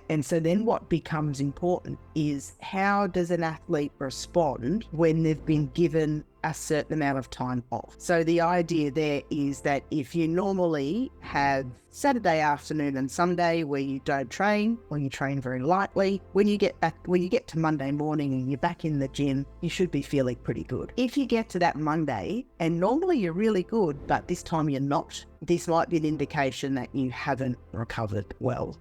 And so then what becomes important is how does an athlete respond when they've been given a certain amount of time off? So the idea there is that if you normally have Saturday afternoon and Sunday where you don't train or you train very lightly, when you get to Monday morning and you're back in the gym, you should be feeling pretty good. If you get to that Monday and normally you're really good, but this time you're not, this might be an indication that you haven't recovered well.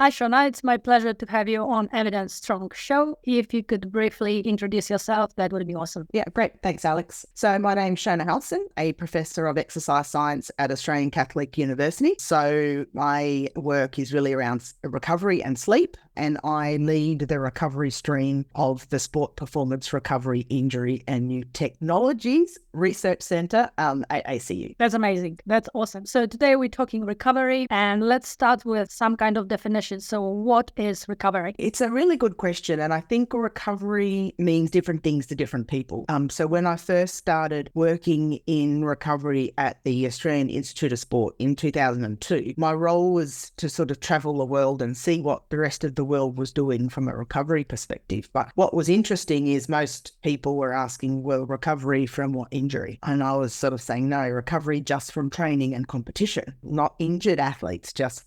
Hi, Shona. It's my pleasure to have you on Evidence Strong Show. If you could briefly introduce yourself, that would be awesome. Yeah, great. Thanks, Alex. So my name's Shona Halson, a professor of exercise science at Australian Catholic University. So my work is really around recovery and sleep, and I lead the recovery stream of the Sport Performance Recovery Injury and New Technologies Research Centre, AACU. That's amazing. That's awesome. So today we're talking recovery, and let's start with some kind of definition. So what is recovery? It's a really good question. And I think recovery means different things to different people. So when I first started working in recovery at the Australian Institute of Sport in 2002, my role was to sort of travel the world and see what the rest of the world was doing from a recovery perspective. But what was interesting is most people were asking, well, recovery from what injury? And I was sort of saying, no, recovery just from training and competition, not injured athletes, just,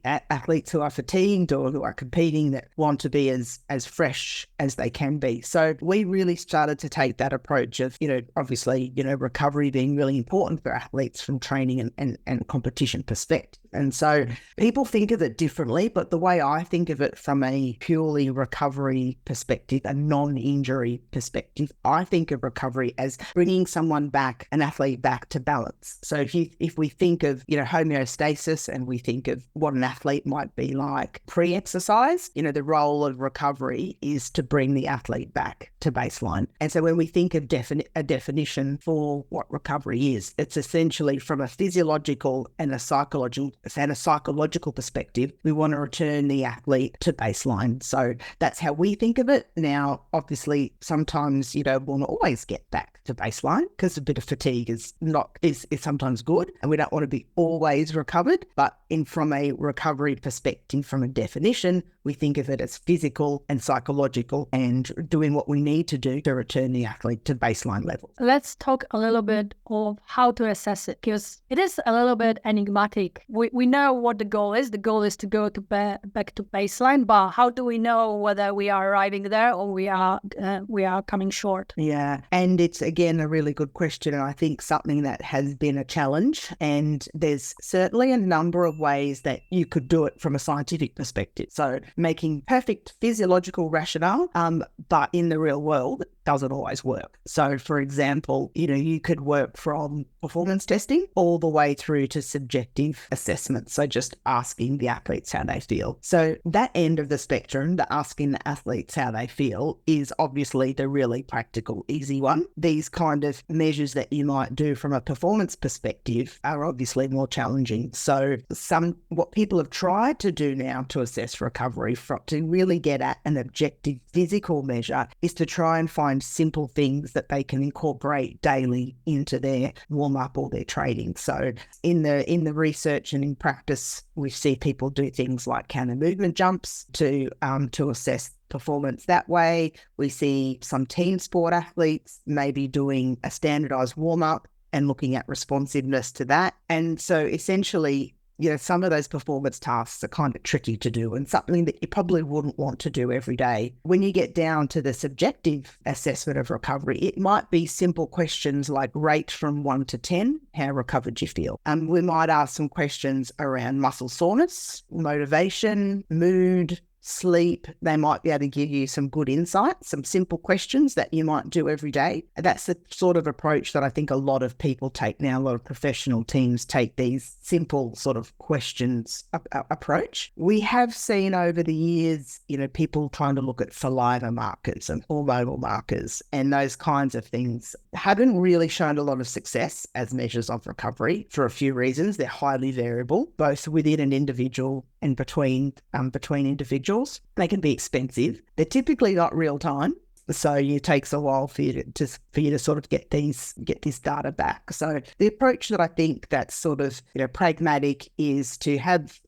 athletes who are fatigued or who are competing that want to be as fresh as they can be. So we really started to take that approach of, obviously, recovery being really important for athletes from training and competition perspective. And so people think of it differently, but the way I think of it from a purely recovery perspective, a non-injury perspective, I think of recovery as bringing someone back, an athlete back to balance. So if we think of, homeostasis and we think of what an athlete might be like pre-exercise, the role of recovery is to bring the athlete back to baseline. And so when we think of a definition for what recovery is, it's essentially from a physiological and a psychological perspective, we want to return the athlete to baseline. So that's how we think of it. Now, obviously, sometimes you don't want to always get back to baseline because a bit of fatigue is sometimes good, and we don't want to be always recovered. But from a recovery perspective, from a definition, we think of it as physical and psychological and doing what we need to do to return the athlete to baseline level. Let's talk a little bit of how to assess it, because it is a little bit enigmatic. We know what the goal is. The goal is to go to back to baseline, but how do we know whether we are arriving there or we are coming short? Yeah, and it's again a really good question, and I think something that has been a challenge. And there's certainly a number of ways that you could do it from a scientific perspective. So making perfect physiological rationale, but in the real world, it doesn't always work. So for example, you could work from performance testing all the way through to subjective assessment. So just asking the athletes how they feel. So that end of the spectrum, the asking the athletes how they feel, is obviously the really practical, easy one. These kind of measures that you might do from a performance perspective are obviously more challenging. So what people have tried to do now to assess recovery, to really get at an objective physical measure, is to try and find simple things that they can incorporate daily into their warm-up or their training. So in the research and in practice, we see people do things like counter movement jumps to assess performance that way. We see some team sport athletes maybe doing a standardized warm-up and looking at responsiveness to that. And so essentially, some of those performance tasks are kind of tricky to do and something that you probably wouldn't want to do every day. When you get down to the subjective assessment of recovery, it might be simple questions like rate from 1 to 10, how recovered you feel. We might ask some questions around muscle soreness, motivation, mood, sleep. They might be able to give you some good insights, some simple questions that you might do every day. That's the sort of approach that I think a lot of people take now. A lot of professional teams take these simple sort of questions approach. We have seen over the years, people trying to look at saliva markers and hormonal markers and those kinds of things haven't really shown a lot of success as measures of recovery for a few reasons. They're highly variable, both within an individual and between individuals. They can be expensive. They're typically not real time. So it takes a while for you to sort of get this data back. So the approach that I think that's sort of pragmatic is to have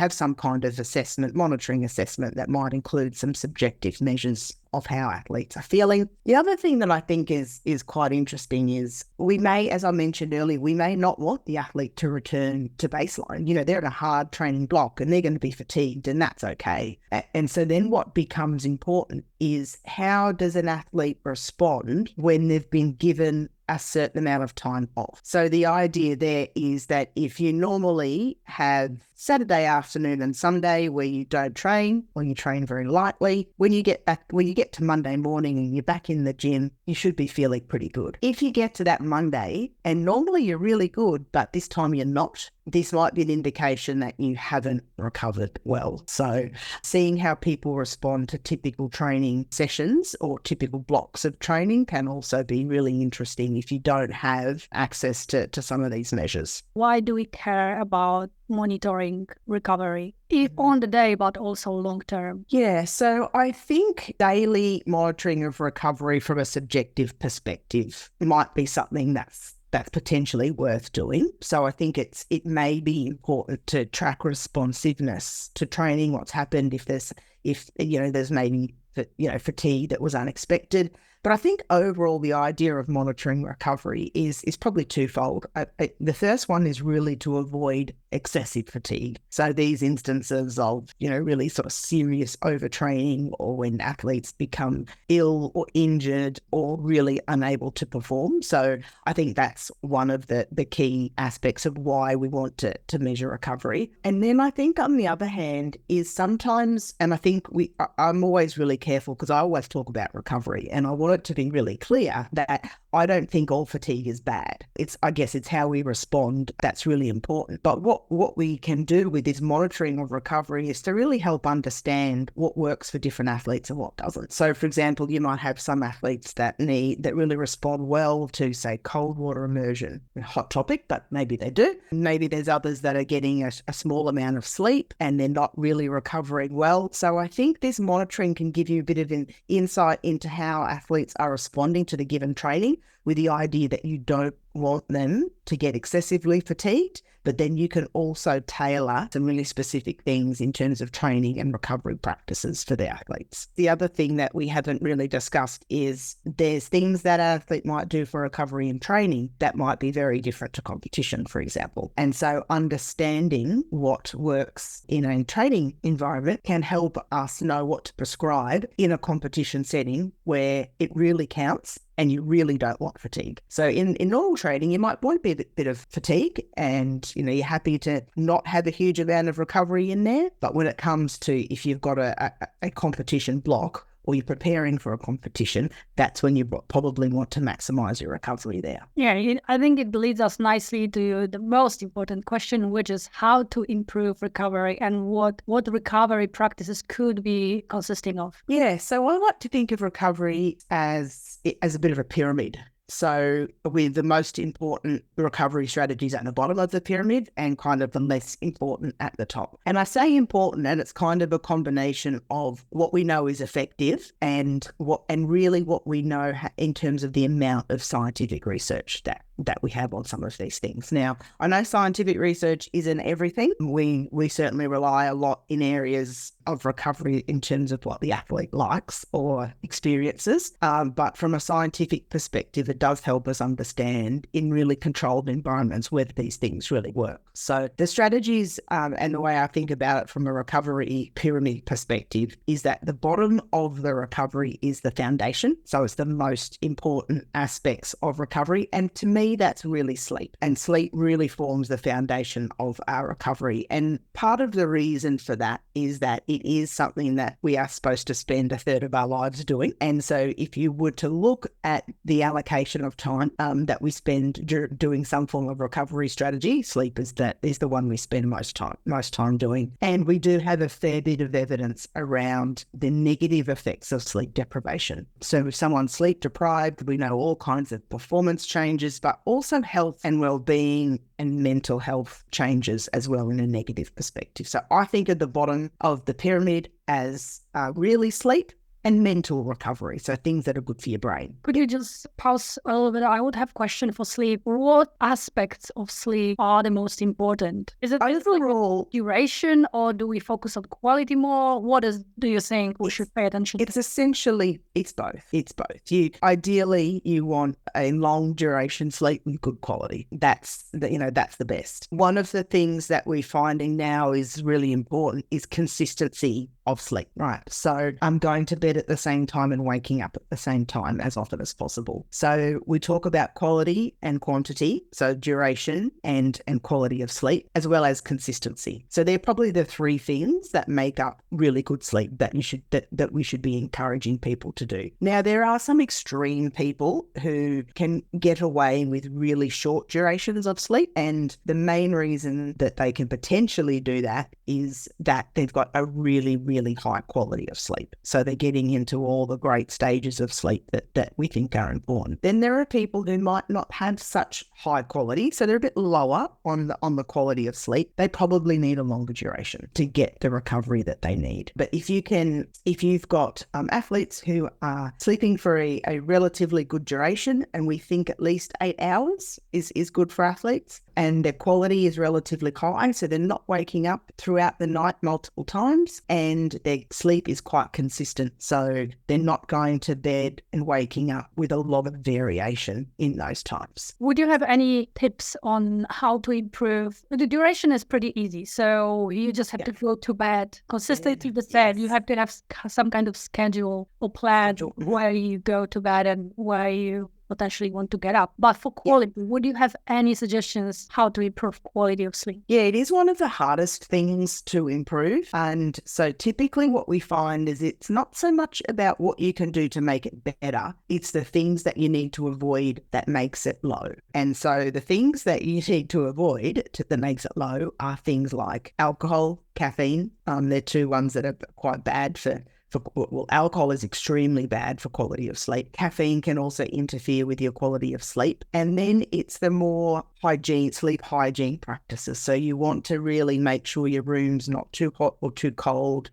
some kind of assessment, monitoring assessment that might include some subjective measures of how athletes are feeling. The other thing that I think is quite interesting is we may, as I mentioned earlier, we may not want the athlete to return to baseline. They're in a hard training block and they're going to be fatigued, and that's okay. And so then what becomes important is how does an athlete respond when they've been given a certain amount of time off. So the idea there is that if you normally have Saturday afternoon and Sunday where you don't train or you train very lightly, when you get to Monday morning and you're back in the gym, you should be feeling pretty good. If you get to that Monday and normally you're really good, but this time you're not, this might be an indication that you haven't recovered well. So seeing how people respond to typical training sessions or typical blocks of training can also be really interesting if you don't have access to some of these measures. Why do we care about monitoring recovery on the day, but also long term? Yeah, so I think daily monitoring of recovery from a subjective perspective might be something that's potentially worth doing. So I think it may be important to track responsiveness to training, what's happened, if there's maybe fatigue that was unexpected. But I think overall the idea of monitoring recovery is probably twofold. The first one is really to avoid excessive fatigue. So these instances of, really sort of serious overtraining, or when athletes become ill or injured or really unable to perform. So I think that's one of the key aspects of why we want to measure recovery. And then I think on the other hand is sometimes, and I think I'm always really careful because I always talk about recovery, and I want it to be really clear that I don't think all fatigue is bad. I guess it's how we respond that's really important. But what we can do with this monitoring of recovery is to really help understand what works for different athletes and what doesn't. So, for example, you might have some athletes that really respond well to, say, cold water immersion. A hot topic, but maybe they do. Maybe there's others that are getting a small amount of sleep and they're not really recovering well. So I think this monitoring can give you a bit of an insight into how athletes are responding to the given training, with the idea that you don't want them to get excessively fatigued, but then you can also tailor some really specific things in terms of training and recovery practices for the athletes. The other thing that we haven't really discussed is there's things that an athlete might do for recovery and training that might be very different to competition, for example. And so understanding what works in a training environment can help us know what to prescribe in a competition setting where it really counts and you really don't want fatigue. So in normal training, you might want a bit of fatigue and, you're happy to not have a huge amount of recovery in there. But when it comes to if you've got a competition block or you're preparing for a competition, that's when you probably want to maximize your recovery there. Yeah, I think it leads us nicely to the most important question, which is how to improve recovery and what recovery practices could be consisting of. Yeah, so I like to think of recovery as a bit of a pyramid. So with the most important recovery strategies at the bottom of the pyramid and kind of the less important at the top. And I say important, and it's kind of a combination of what we know is effective and really what we know in terms of the amount of scientific research that we have on some of these things. Now, I know scientific research isn't everything. We certainly rely a lot in areas of recovery in terms of what the athlete likes or experiences. But from a scientific perspective, it does help us understand in really controlled environments whether these things really work. So the strategies and the way I think about it from a recovery pyramid perspective is that the bottom of the recovery is the foundation. So it's the most important aspects of recovery. And to me, that's really sleep. And sleep really forms the foundation of our recovery. And part of the reason for that is that it is something that we are supposed to spend a third of our lives doing. And so if you were to look at the allocation of time that we spend doing some form of recovery strategy, sleep is the one we spend most time doing. And we do have a fair bit of evidence around the negative effects of sleep deprivation. So if someone's sleep deprived, we know all kinds of performance changes, but also health and well-being and mental health changes as well in a negative perspective. So I think at the bottom of the pyramid as really sleep, and mental recovery. So things that are good for your brain. Could you just pause a little bit? I would have a question for sleep. What aspects of sleep are the most important? Is it overall duration, or do we focus on quality more? Do you think we should pay attention to? It's essentially, it's both. Ideally, you want a long duration sleep with good quality. That's the best. One of the things that we're finding now is really important is consistency of sleep, right? So I'm going to bed at the same time and waking up at the same time as often as possible. So we talk about quality and quantity, so duration and quality of sleep, as well as consistency. So they're probably the three things that make up really good sleep that we should be encouraging people to do. Now, there are some extreme people who can get away with really short durations of sleep, and the main reason that they can potentially do that is that they've got a really, really high quality of sleep. So they're getting into all the great stages of sleep that we think are important. Then there are people who might not have such high quality, so they're a bit lower on the quality of sleep. They probably need a longer duration to get the recovery that they need. But if you've got athletes who are sleeping for a relatively good duration, and we think at least 8 hours is good for athletes, and their quality is relatively high, so they're not waking up throughout the night multiple times, and their sleep is quite consistent, so they're not going to bed and waking up with a lot of variation in those times. Would you have any tips on how to improve? The duration is pretty easy, so you just have to go to bed consistently. You have to have some kind of schedule or plan where you go to bed and where you potentially want to get up. But for quality, would you have any suggestions how to improve quality of sleep? Yeah, it is one of the hardest things to improve. And so typically what we find is it's not so much about what you can do to make it better. It's the things that you need to avoid that makes it low. And so the things that you need to avoid that makes it low are things like alcohol, caffeine. They're two ones that are quite bad for alcohol is extremely bad for quality of sleep. Caffeine can also interfere with your quality of sleep. And then it's the more sleep hygiene practices. So you want to really make sure your room's not too hot or too cold.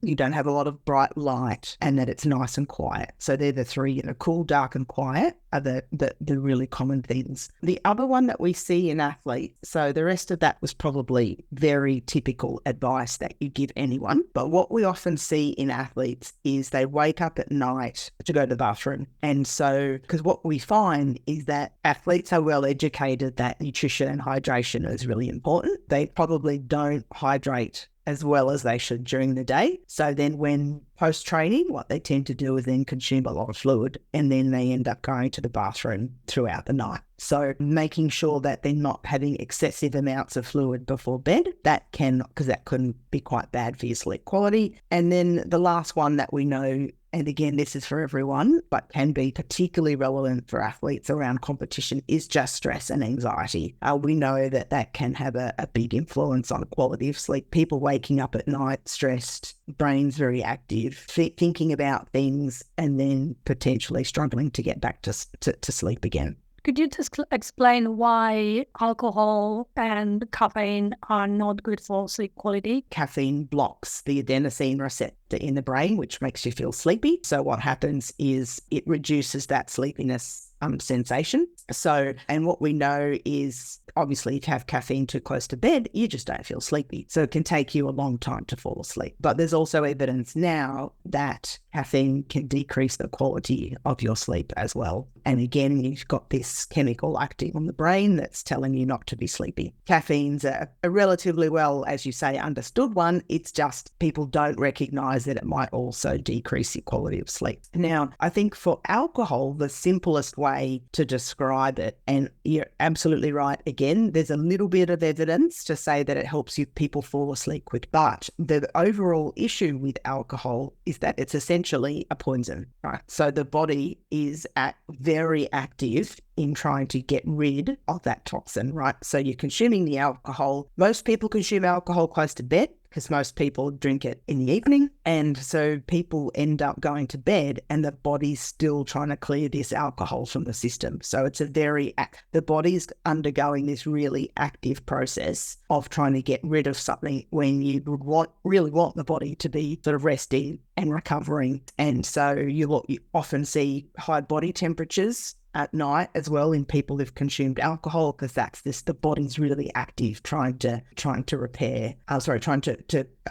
You don't have a lot of bright light, and that it's nice and quiet. So they're the three, cool, dark and quiet are the really common things. The other one that we see in athletes, so the rest of that was probably very typical advice that you give anyone. But what we often see in athletes is they wake up at night to go to the bathroom. And so, because what we find is that athletes are well educated that nutrition and hydration is really important. They probably don't hydrate as well as they should during the day. So then when post-training, what they tend to do is then consume a lot of fluid, and then they end up going to the bathroom throughout the night. So making sure that they're not having excessive amounts of fluid before bed, because that can be quite bad for your sleep quality. And then the last one that we know, and again, this is for everyone, but can be particularly relevant for athletes around competition, is just stress and anxiety. We know that can have a big influence on the quality of sleep. People waking up at night stressed, brain's very active, thinking about things, and then potentially struggling to get back to sleep again. Could you just explain why alcohol and caffeine are not good for sleep quality? Caffeine blocks the adenosine receptor in the brain, which makes you feel sleepy. So what happens is it reduces that sleepiness sensation. So, and what we know is obviously if you have caffeine too close to bed, you just don't feel sleepy. So it can take you a long time to fall asleep. But there's also evidence now that caffeine can decrease the quality of your sleep as well. And again, you've got this chemical acting on the brain that's telling you not to be sleepy. Caffeine's a relatively well, as you say, understood one. It's just people don't recognize that it might also decrease your quality of sleep. Now, I think for alcohol, the simplest way to describe it, and you're absolutely right, again, there's a little bit of evidence to say that it helps people fall asleep quick. But the overall issue with alcohol is that it's essentially a poison, right? So the body is very active in trying to get rid of that toxin, right? So you're consuming the alcohol. Most people consume alcohol close to bed. because most people drink it in the evening. And so people end up going to bed and the body's still trying to clear this alcohol from the system. So it's the body's undergoing this really active process of trying to get rid of something when you would really want the body to be sort of resting and recovering. And so you often see high body temperatures at night as well in people who've consumed alcohol, because that's the body's really active, trying to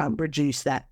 reduce that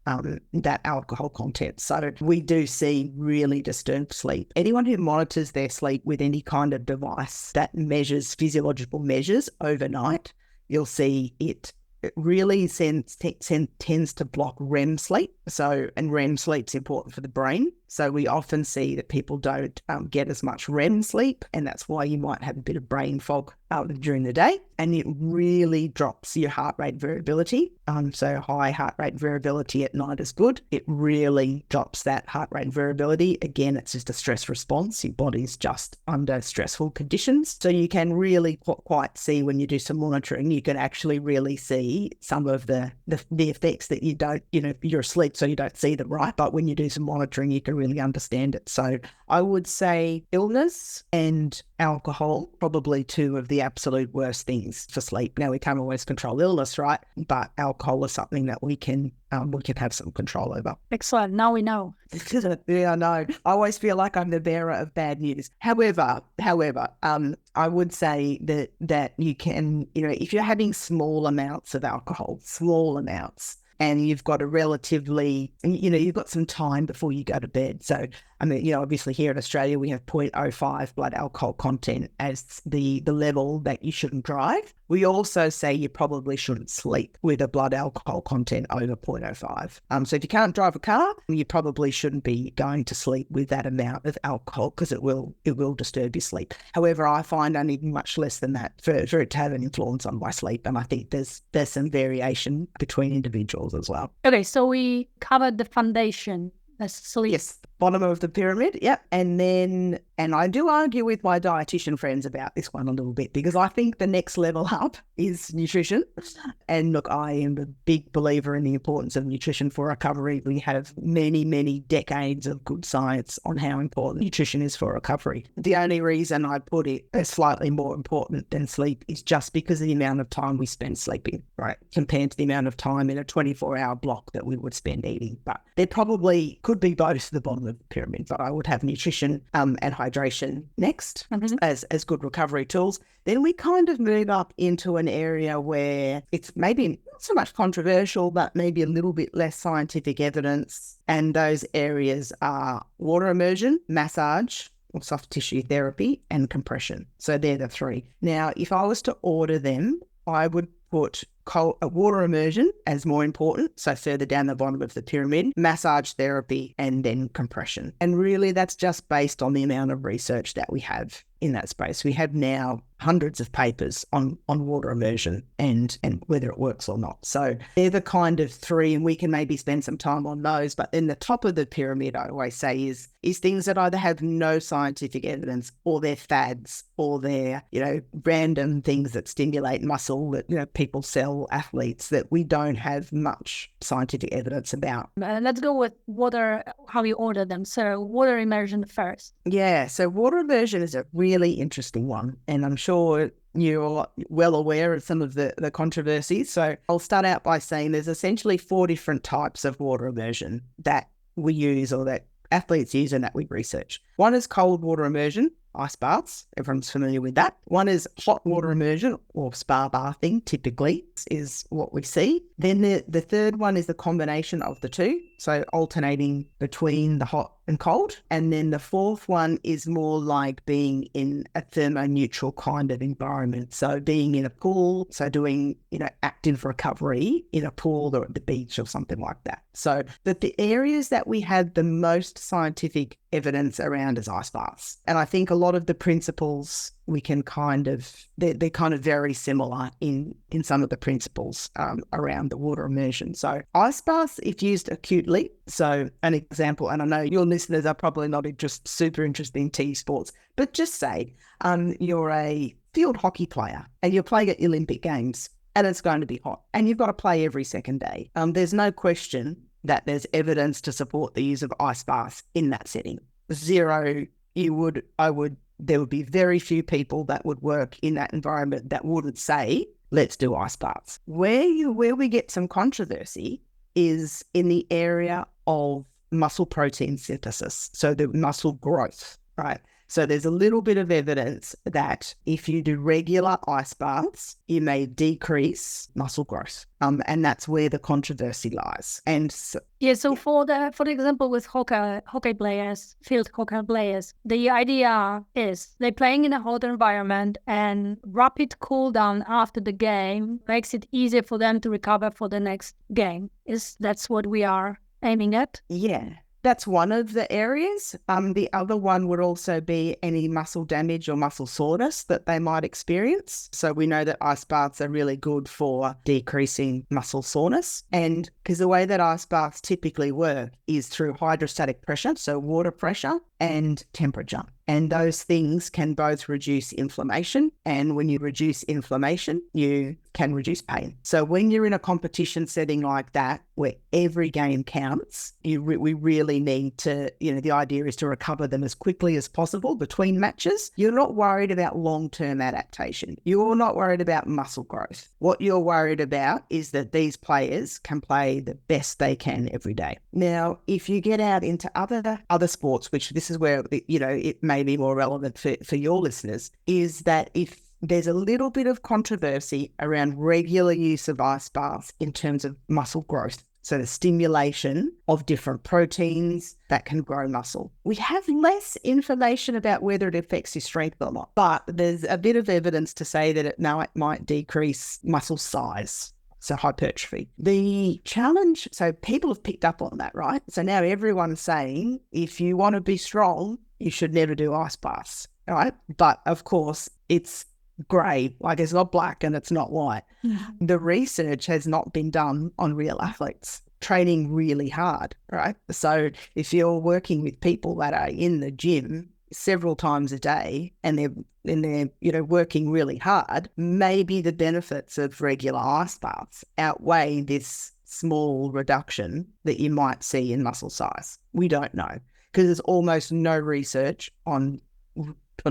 alcohol content. So we do see really disturbed sleep. Anyone who monitors their sleep with any kind of device that measures physiological measures overnight, you'll see it really tends to block REM sleep. So, and REM sleep's important for the brain. So we often see that people don't get as much REM sleep, and that's why you might have a bit of brain fog during the day, and it really drops your heart rate variability. So high heart rate variability at night is good. It really drops that heart rate variability. Again, it's just a stress response. Your body's just under stressful conditions. So you can really quite see when you do some monitoring, you can actually really see some of the effects that you don't, you're asleep, so you don't see them, right? But when you do some monitoring, you can really understand it. So I would say illness and alcohol, probably two of the absolute worst things for sleep. Now, we can't always control illness, right? But alcohol is something that we can have some control over. Excellent. Now we know. Yeah, I know. I always feel like I'm the bearer of bad news. However, I would say that you can, if you're having small amounts of alcohol, and you've got you've got some time before you go to bed. So, obviously here in Australia, we have 0.05 blood alcohol content as the level that you shouldn't drive. We also say you probably shouldn't sleep with a blood alcohol content over 0.05. So if you can't drive a car, you probably shouldn't be going to sleep with that amount of alcohol, because it will disturb your sleep. However, I find I need much less than that for it to have an influence on my sleep. And I think there's some variation between individuals as well. Okay, so we covered the foundation. Sleep. Yes, bottom of the pyramid. Yep. And I do argue with my dietitian friends about this one a little bit, because I think the next level up is nutrition. And look, I am a big believer in the importance of nutrition for recovery. We have many, many decades of good science on how important nutrition is for recovery. The only reason I put it as slightly more important than sleep is just because of the amount of time we spend sleeping, right? Compared to the amount of time in a 24-hour block that we would spend eating. But there probably could be both the bottom of the pyramid, but I would have nutrition and hydration next as good recovery tools. Then we kind of move up into an area where it's maybe not so much controversial, but maybe a little bit less scientific evidence. And those areas are water immersion, massage, or soft tissue therapy, and compression. So they're the three. Now, if I was to order them, I would put water immersion as more important, so further down the bottom of the pyramid, massage therapy, and then compression. And really that's just based on the amount of research that we have in that space. We have now hundreds of papers on water immersion and whether it works or not. So they're the kind of three, and we can maybe spend some time on those. But then the top of the pyramid, I always say, is things that either have no scientific evidence, or they're fads, or they're, random things that stimulate muscle that, people sell athletes that we don't have much scientific evidence about. Let's go with water, how you order them. So water immersion first. Yeah, so water immersion is a really interesting one, and I'm sure you're well aware of some of the controversies. So I'll start out by saying there's essentially 4 different types of water immersion that we use, or that athletes use, and that we research. One is cold water immersion, ice baths. Everyone's familiar with that. One is hot water immersion, or spa bathing, typically, is what we see. Then the third one is the combination of the two, so alternating between the hot and cold. And then the fourth one is more like being in a thermoneutral kind of environment. So being in a pool, so doing, active recovery in a pool or at the beach or something like that. So the areas that we have the most scientific evidence around is ice baths. And I think a lot of the principles we can they're kind of very similar in some of the principles around the water immersion. So ice baths, if used acutely, so an example, and I know your listeners are probably not just super interested in team sports, but just say you're a field hockey player and you're playing at the Olympic Games. and it's going to be hot, and you've got to play every second day. There's no question that there's evidence to support the use of ice baths in that setting. Zero, there would be very few people that would work in that environment that wouldn't say, let's do ice baths. Where we get some controversy is in the area of muscle protein synthesis, so the muscle growth, right? So there's a little bit of evidence that if you do regular ice baths, you may decrease muscle growth. And that's where the controversy lies. And so for the example with hockey players, field hockey players, the idea is they're playing in a hot environment, and rapid cool down after the game makes it easier for them to recover for the next game. That's what we are aiming at? Yeah. That's one of the areas. The other one would also be any muscle damage or muscle soreness that they might experience. So we know that ice baths are really good for decreasing muscle soreness. And because the way that ice baths typically work is through hydrostatic pressure, so water pressure, and temperature. And those things can both reduce inflammation. And when you reduce inflammation, you can reduce pain. So when you're in a competition setting like that, where every game counts, we really need to, the idea is to recover them as quickly as possible between matches. You're not worried about long-term adaptation. You're not worried about muscle growth. What you're worried about is that these players can play the best they can every day. Now, if you get out into other sports, which this is where, it may be more relevant for your listeners, is that if there's a little bit of controversy around regular use of ice baths in terms of muscle growth. So the stimulation of different proteins that can grow muscle. We have less information about whether it affects your strength or not, but there's a bit of evidence to say that it might decrease muscle size. So hypertrophy. The challenge, so people have picked up on that, right? So now everyone's saying, if you want to be strong, you should never do ice baths, right? But of course, it's grey, like it's not black and it's not white. Mm-hmm. The research has not been done on real athletes training really hard, right? So if you're working with people that are in the gym several times a day and they're working really hard, maybe the benefits of regular ice baths outweigh this small reduction that you might see in muscle size. We don't know because there's almost no research on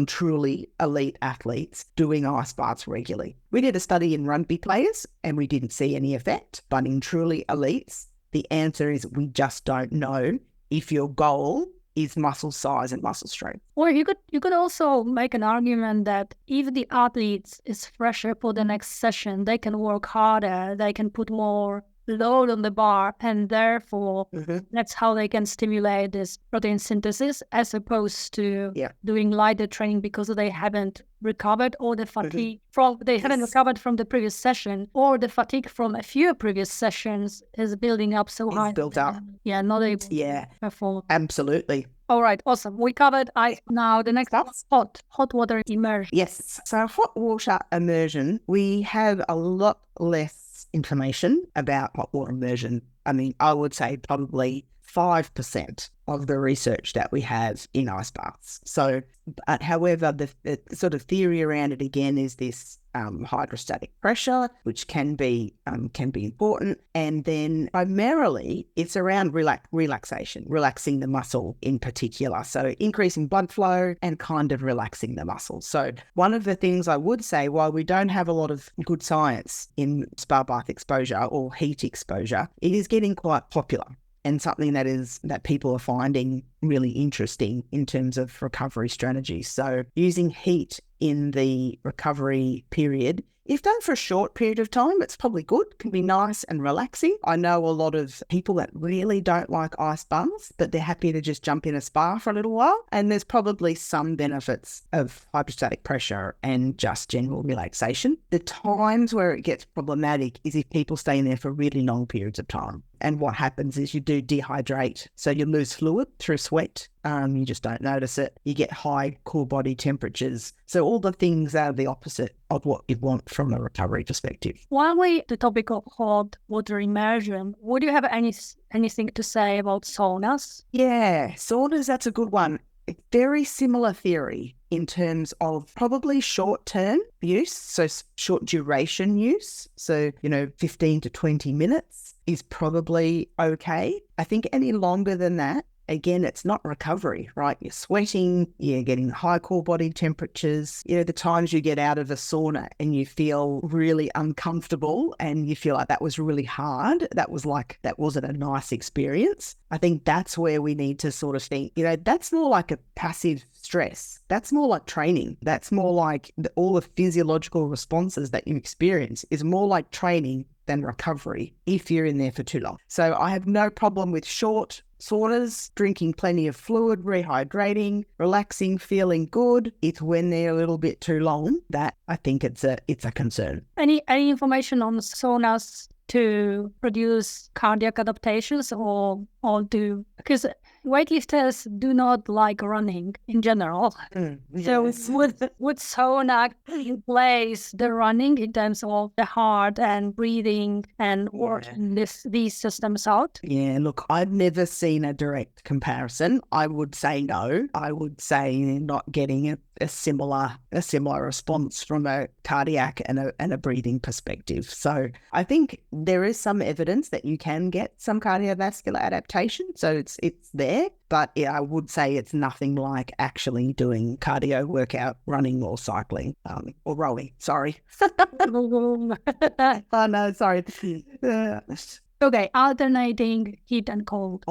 truly elite athletes doing ice baths regularly. We did a study in rugby players and we didn't see any effect, but in truly elites, the answer is we just don't know if your goal is muscle size and muscle strength. Or you could also make an argument that if the athlete is fresher for the next session, they can work harder, they can put more load on the bar, and therefore that's how they can stimulate this protein synthesis as opposed to doing lighter training because they haven't recovered, or the fatigue haven't recovered from the previous session, or the fatigue from a few previous sessions is building up so high. Built up. Not able to perform. Absolutely. All right, awesome. We covered ice. Now the next hot water immersion. Yes. So hot water immersion, we have a lot less information about hot water immersion. I mean, I would say probably 5% of the research that we have in ice baths. So, but however, the sort of theory around it again is this hydrostatic pressure, which can be important, and then primarily it's around relaxation, relaxing the muscle in particular. So increasing blood flow and kind of relaxing the muscle. So one of the things I would say, while we don't have a lot of good science in spa bath exposure or heat exposure, it is getting quite popular. And something that people are finding really interesting in terms of recovery strategies. So using heat in the recovery period, if done for a short period of time, it's probably good, can be nice and relaxing. I know a lot of people that really don't like ice baths, but they're happy to just jump in a spa for a little while. And there's probably some benefits of hydrostatic pressure and just general relaxation. The times where it gets problematic is if people stay in there for really long periods of time. And what happens is you do dehydrate. So you lose fluid through sweat. You just don't notice it. You get high core body temperatures. So all the things are the opposite of what you want from a recovery perspective. While we're the topic of hot water immersion, would you have anything to say about saunas? Yeah, saunas, that's a good one. very similar theory in terms of probably short-term use, so short duration use. So, 15 to 20 minutes is probably okay. I think any longer than that, again, it's not recovery, right? You're sweating, you're getting high core body temperatures. The times you get out of a sauna and you feel really uncomfortable and you feel like that was really hard, that wasn't a nice experience. I think that's where we need to sort of think, that's more like a passive stress. That's more like training. That's more like all the physiological responses that you experience is more like training than recovery if you're in there for too long. So I have no problem with short saunas, drinking plenty of fluid, rehydrating, relaxing, feeling good. It's when they're a little bit too long that I think it's a concern. Any information on saunas to produce cardiac adaptations or because weightlifters do not like running in general. Yes. So would sauna replace the running in terms of the heart and breathing and working these systems out? Yeah, look, I've never seen a direct comparison. I would say no. I would say not getting a similar response from a cardiac and a breathing perspective. So I think there is some evidence that you can get some cardiovascular adaptation. So it's there, but I would say it's nothing like actually doing cardio workout, running or cycling, or rowing. Sorry. Oh no, sorry. Okay, alternating heat and cold.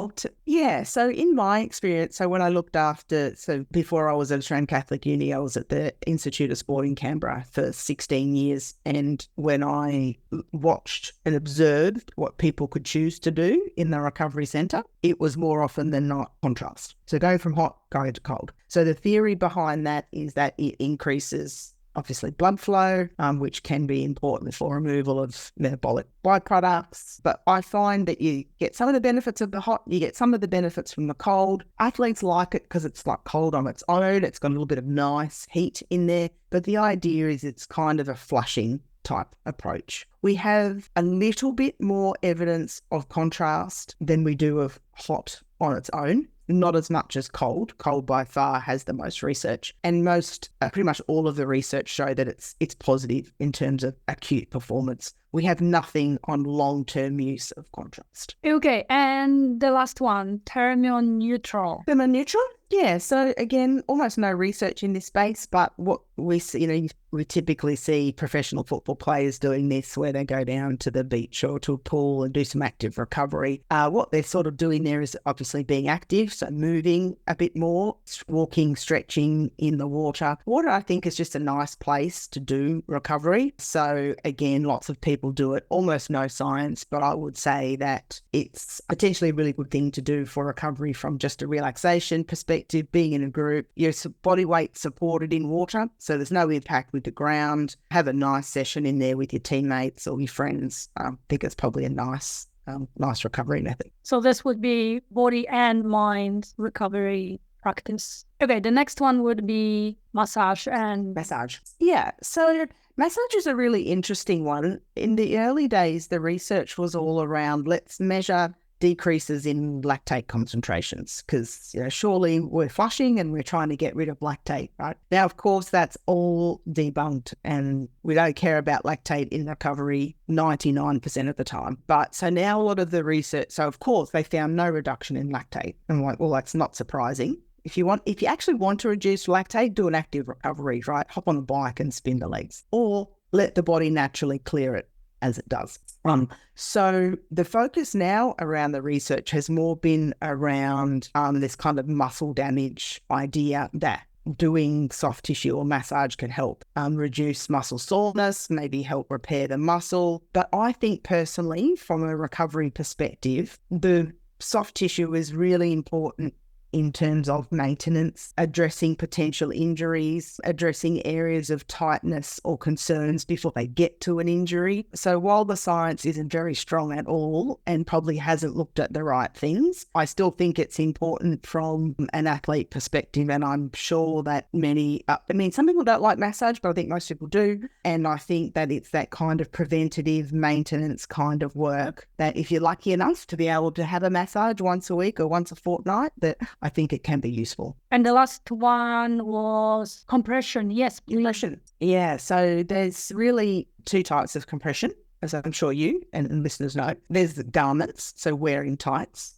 Yeah, so in my experience, when I looked after, before I was at Australian Catholic Uni, I was at the Institute of Sport in Canberra for 16 years. And when I watched and observed what people could choose to do in the recovery centre, it was more often than not contrast. So going from hot, going to cold. So the theory behind that is that it increases obviously blood flow, which can be important for removal of metabolic byproducts. But I find that you get some of the benefits of the hot, you get some of the benefits from the cold. Athletes like it because it's like cold on its own. It's got a little bit of nice heat in there. But the idea is it's kind of a flushing type approach. We have a little bit more evidence of contrast than we do of hot on its own. Not as much as cold. Cold by far has the most research, and pretty much all of the research show that it's positive in terms of acute performance. We have nothing on long-term use of contrast. Okay, and the last one, thermoneutral. Thermoneutral? Yeah, so again, almost no research in this space, but what we see, we typically see professional football players doing this where they go down to the beach or to a pool and do some active recovery. What they're sort of doing there is obviously being active, so moving a bit more, walking, stretching in the water. Water, I think, is just a nice place to do recovery. So again, lots of people do it, almost no science, but I would say that it's potentially a really good thing to do for recovery from just a relaxation perspective, being in a group, your body weight supported in water, so there's no impact with the ground. Have a nice session in there with your teammates or your friends. I think it's probably a nice recovery method. So this would be body and mind recovery practice. Okay, the next one would be massage. Yeah, so massage is a really interesting one. In the early days, the research was all around let's measure decreases in lactate concentrations because surely we're flushing and we're trying to get rid of lactate, right? Now, of course, that's all debunked and we don't care about lactate in recovery 99% of the time. But so now a lot of the research, so of course they found no reduction in lactate. I'm like, well, that's not surprising. If you actually want to reduce lactate, do an active recovery, right? Hop on a bike and spin the legs or let the body naturally clear it as it does. So the focus now around the research has more been around this kind of muscle damage idea that doing soft tissue or massage can help reduce muscle soreness, maybe help repair the muscle. But I think personally, from a recovery perspective, the soft tissue is really important in terms of maintenance, addressing potential injuries, addressing areas of tightness or concerns before they get to an injury. So while the science isn't very strong at all and probably hasn't looked at the right things, I still think it's important from an athlete perspective. And I'm sure that some people don't like massage, but I think most people do. And I think that it's that kind of preventative maintenance kind of work that if you're lucky enough to be able to have a massage once a week or once a fortnight, that I think it can be useful. And the last one was compression. Yes, please. Compression. Yeah. So there's really two types of compression, as I'm sure you and listeners know. There's the garments, so wearing tights.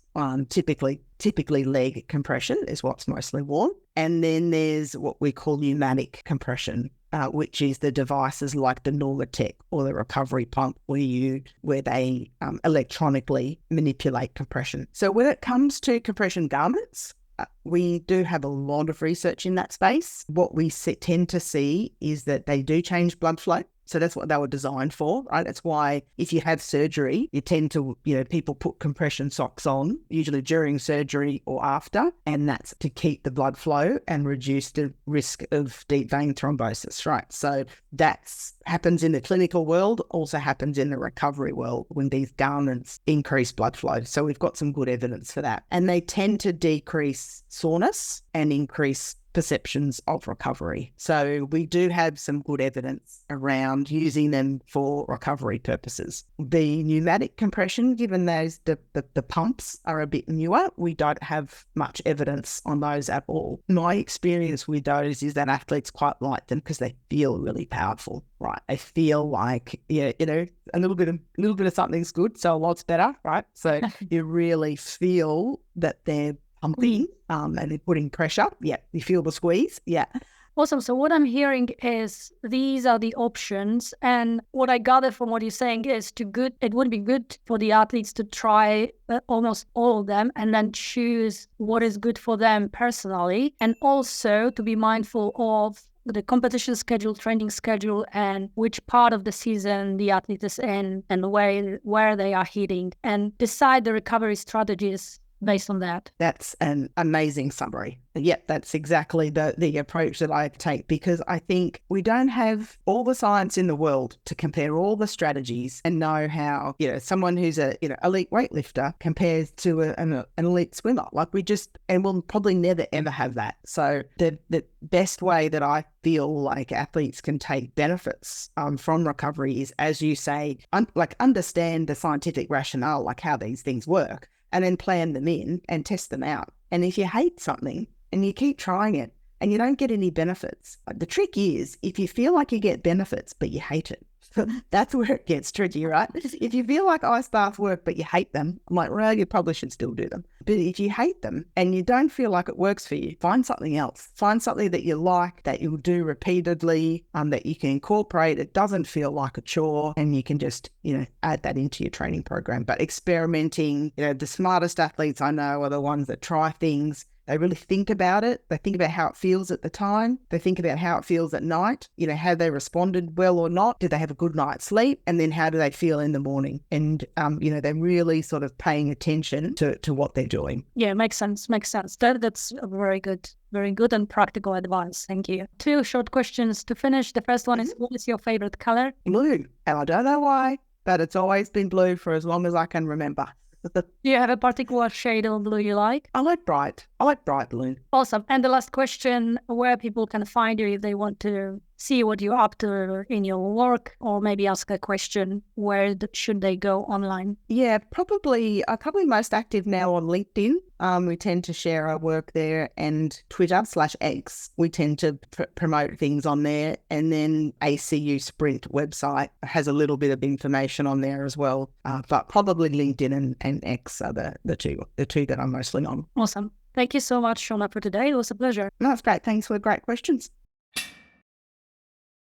Typically leg compression is what's mostly worn. And then there's what we call pneumatic compression, which is the devices like the Normatec or the recovery pump where they electronically manipulate compression. So when it comes to compression garments, we do have a lot of research in that space. What we tend to see is that they do change blood flow. So that's what they were designed for, right? That's why if you have surgery, you tend to, people put compression socks on, usually during surgery or after, and that's to keep the blood flow and reduce the risk of deep vein thrombosis, right? So that happens in the clinical world, also happens in the recovery world when these garments increase blood flow. So we've got some good evidence for that. And they tend to decrease soreness and increase perceptions of recovery. So we do have some good evidence around using them for recovery purposes. The pneumatic compression, given those the pumps are a bit newer, we don't have much evidence on those at all. My experience with those is that athletes quite like them because they feel really powerful, right? They feel like, a little bit of something's good, so a lot's better, right? So you really feel that they're pumping and they're putting pressure. Yeah, you feel the squeeze. Yeah. Awesome. So what I'm hearing is these are the options. And what I gather from what you're saying is it would be good for the athletes to try almost all of them and then choose what is good for them personally. And also to be mindful of the competition schedule, training schedule, and which part of the season the athlete is in and where they are hitting, and decide the recovery strategies based on that. That's an amazing summary. Yeah, that's exactly the approach that I take, because I think we don't have all the science in the world to compare all the strategies and know how, someone who's a, elite weightlifter compares to an elite swimmer. And we'll probably never ever have that. So the best way that I feel like athletes can take benefits from recovery is, as you say, understand the scientific rationale, like how these things work, and then plan them in and test them out. And if you hate something and you keep trying it and you don't get any benefits, the trick is if you feel like you get benefits but you hate it, that's where it gets tricky, right? If you feel like ice baths work but you hate them, I'm like, well, you probably should still do them. But if you hate them and you don't feel like it works for you, find something else. Find something that you like, that you'll do repeatedly, that you can incorporate. It doesn't feel like a chore, and you can just, add that into your training program. But experimenting, the smartest athletes I know are the ones that try things. They really think about it. They think about how it feels at the time. They think about how it feels at night. Have they responded well or not? Did they have a good night's sleep? And then how do they feel in the morning? And, they're really sort of paying attention to what they're doing. Yeah, makes sense. That's a very good and practical advice. Thank you. 2 short questions to finish. The first one is, what is your favorite color? Blue. And I don't know why, but it's always been blue for as long as I can remember. Do you have a particular shade of blue you like? I like bright blue. Awesome. And the last question, where people can find you if they want to see what you're up to in your work, or maybe ask a question, where should they go online? Yeah, I'm probably most active now on LinkedIn. We tend to share our work there, and Twitter/X. We tend to promote things on there. And then ACU Sprint website has a little bit of information on there as well. But probably LinkedIn and X are the two that I'm mostly on. Awesome. Thank you so much, Shona, for today. It was a pleasure. No, it's great. Thanks for the great questions.